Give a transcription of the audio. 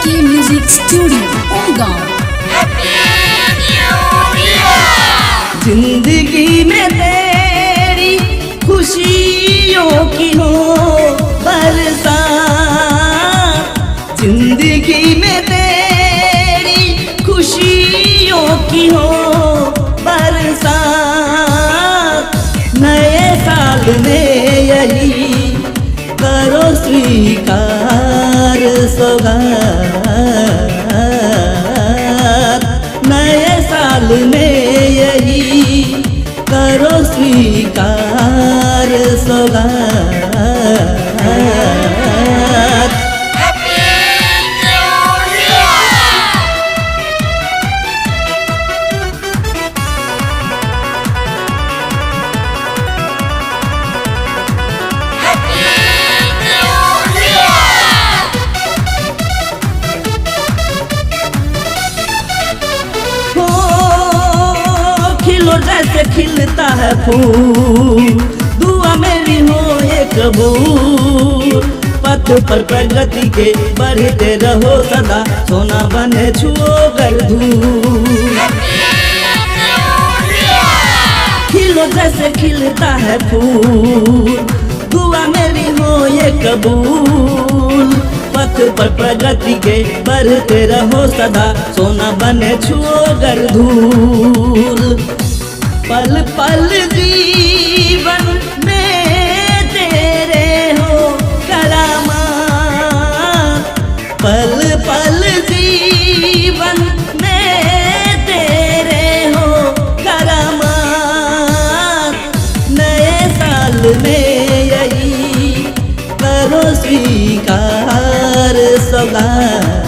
SK Music Studio, Onggaon। जिंदगी में तेरी खुशियों की हो बरसात, जिंदगी में तेरी खुशियों की हो बरसात। नए साल में यही करो स्वीकार सौगात, नए साल में यही करो स्वीकार सौगात। जैसे खिलता है फूल, दुआ मेरी हो ये कबूल। पथ पर प्रगति के बढ़ते रहो सदा, सोना बने छुओ कर धूल। खिलो जैसे खिलता है फूल, दुआ मेरी हो ये कबूल। पथ पर प्रगति के बढ़ते रहो सदा, सोना बने छुओ कर धूल। पल पल जीवन में तेरे हो करामात, पल पल जीवन में तेरे हो करामात। नए साल में यही करो स्वीकार सौगात।